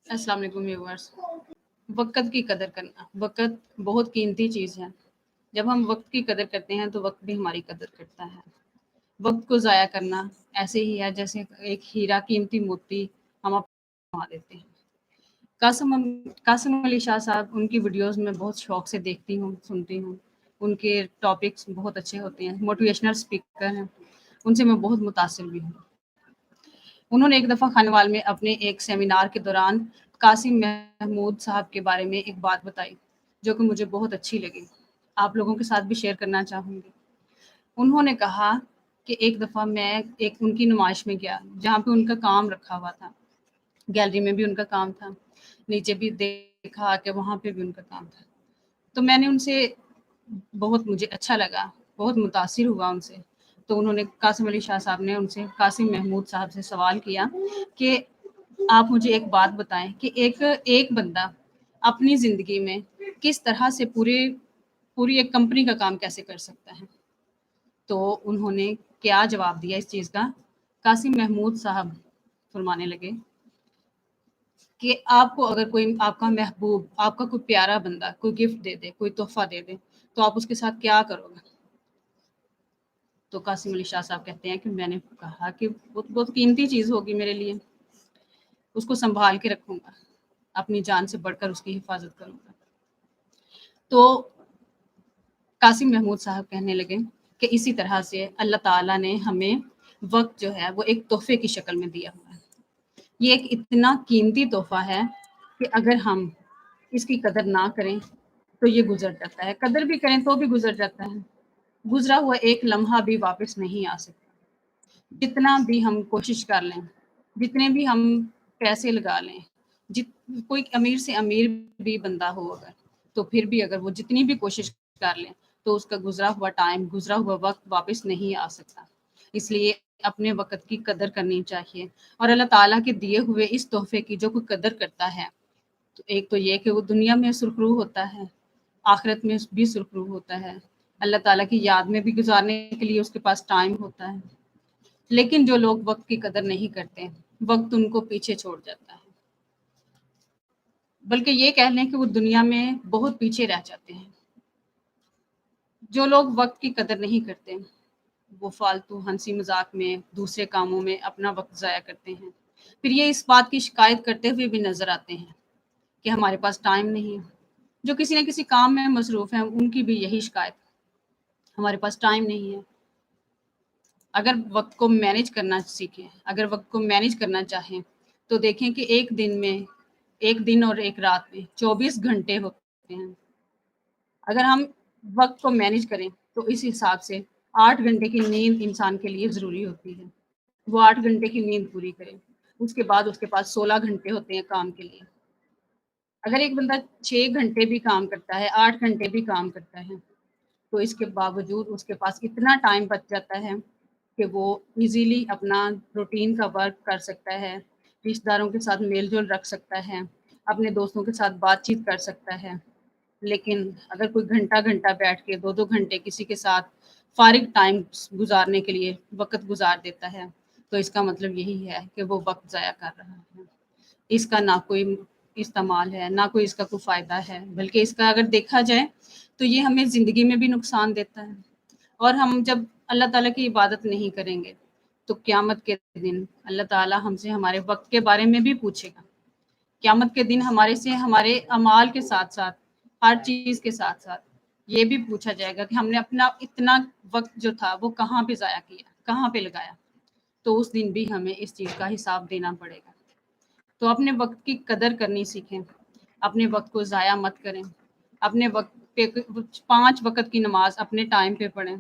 अस्सलाम वालेकुम व्यूअर्स। वक़्त की कदर करना, वक़्त बहुत कीमती चीज़ है। जब हम वक़्त की कदर करते हैं तो वक़्त भी हमारी कदर करता है। वक़्त को ज़ाया करना ऐसे ही है जैसे एक हीरा कीमती मोती हम गँवा देते हैं। कासिम अली शाह साहब, उनकी वीडियोज़ में बहुत शौक से देखती हूँ, सुनती हूँ। उनके टॉपिक्स बहुत अच्छे होते हैं, मोटिवेशनल स्पीकर हैं, उनसे मैं बहुत मुतासिर भी हूँ। उन्होंने एक दफ़ा खानेवाल में अपने एक सेमिनार के दौरान कासिम महमूद साहब के बारे में एक बात बताई, जो कि मुझे बहुत अच्छी लगी। आप लोगों के साथ भी शेयर करना चाहूँगी। उन्होंने कहा कि एक दफ़ा मैं एक उनकी नुमाइश में गया, जहाँ पे उनका काम रखा हुआ था। गैलरी में भी उनका काम था, नीचे भी देखा कि वहाँ पे भी उनका काम था। तो मैंने उनसे बहुत मुझे अच्छा लगा, बहुत मुतासिर हुआ उनसे। तो उन्होंने कासिम अली शाह साहब ने उनसे कासिम महमूद साहब से सवाल किया कि आप मुझे एक बात बताएँ कि एक एक बंदा अपनी ज़िंदगी में किस तरह से पूरी पूरी एक कंपनी का काम कैसे कर सकता है? तो उन्होंने क्या जवाब दिया इस चीज़ का? कासिम महमूद साहब फरमाने लगे कि आपको अगर कोई आपका महबूब, आपका कोई प्यारा बंदा कोई गिफ्ट दे दे, कोई तोहफ़ा दे दे, तो आप उसके साथ क्या करोगे? तो कासिम अली शाह साहब कहते हैं कि मैंने कहा कि वो तो बहुत कीमती चीज़ होगी मेरे लिए, उसको सँभाल के रखूँगा, अपनी जान से बढ़कर उसकी हिफ़ाज़त करूँगा। तो कासिम महमूद साहब कहने लगे कि इसी तरह से अल्लाह ताला ने हमें वक़्त जो है वो एक तोहफ़े की शक्ल में दिया हुआ है। ये एक इतना कीमती तोहफ़ा है कि अगर हम इसकी कदर ना करें, तो ये गुज़र जाता है, कदर भी करें तो भी गुज़र जाता है। गुज़रा हुआ एक लम्हा भी वापस नहीं आ सकता। जितना भी हम कोशिश कर लें, जितने भी हम पैसे लगा लें, जित कोई अमीर से अमीर भी बंदा हो अगर, तो फिर भी अगर वो जितनी भी कोशिश कर लें, तो उसका गुज़रा हुआ टाइम, गुज़रा हुआ वक़्त वापस नहीं आ सकता। इसलिए अपने वक़्त की कदर करनी चाहिए और अल्लाह ताला के दिए हुए इस तोहफ़े की जो कोई कदर करता है, तो एक तो ये कि वो दुनिया में सुरखरू होता है, आखिरत में भी सुरखरू होता है। अल्लाह ताला की याद में भी गुज़ारने के लिए उसके पास टाइम होता है। लेकिन जो लोग वक़्त की कदर नहीं करते, वक़्त उनको पीछे छोड़ जाता है। बल्कि ये कह लें कि वो दुनिया में बहुत पीछे रह जाते हैं। जो लोग वक़्त की कदर नहीं करते, वो फ़ालतू हँसी-मज़ाक में, दूसरे कामों में अपना वक़्त ज़ाया करते हैं। फिर ये इस बात की शिकायत करते हुए भी नज़र आते हैं कि हमारे पास टाइम नहीं है। जो किसी न किसी काम में मसरूफ़ हैं, उनकी भी यही शिकायत, हमारे पास टाइम नहीं है। अगर वक़्त को मैनेज करना सीखें, अगर वक़्त को मैनेज करना चाहें, तो देखें कि 1 दिन और 1 रात में 24 घंटे होते हैं। अगर हम वक़्त को मैनेज करें, तो इस हिसाब से 8 घंटे की नींद इंसान के लिए ज़रूरी होती है। वो 8 घंटे की नींद पूरी करे, उसके बाद उसके पास 16 घंटे होते हैं काम के लिए। अगर एक बंदा 6 घंटे भी काम करता है, 8 घंटे भी काम करता है, तो इसके बावजूद उसके पास इतना टाइम बच जाता है कि वो ईज़िली अपना रूटीन का वर्क कर सकता है, रिश्तेदारों के साथ मेल-जोल रख सकता है, अपने दोस्तों के साथ बातचीत कर सकता है। लेकिन अगर कोई घंटा-घंटा बैठ के 2-2 घंटे किसी के साथ फ़ारिग टाइम गुज़ारने के लिए वक़्त गुज़ार देता है, तो इसका मतलब यही है कि वो वक़्त ज़ाया कर रहा है। इसका ना कोई इस्तेमाल है, ना कोई इसका कोई फ़ायदा है, बल्कि इसका अगर देखा जाए, तो ये हमें ज़िंदगी में भी नुकसान देता है। और हम जब अल्लाह ताला की इबादत नहीं करेंगे, तो क़यामत के दिन अल्लाह ताला हमसे हमारे वक़्त के बारे में भी पूछेगा। क़यामत के दिन हमारे से हमारे अमाल के साथ-साथ, हर चीज़ के साथ-साथ, ये भी पूछा जाएगा कि हमने अपना इतना वक़्त जो था, वो कहाँ पे ज़ाया किया, कहाँ पे लगाया? तो उस दिन भी हमें इस चीज़ का हिसाब देना पड़ेगा। तो अपने वक़्त की कदर करनी सीखें, अपने वक़्त को ज़ाया मत करें, अपने वक़्त पे 5 वक़्त की नमाज़ अपने टाइम पे पढ़ें।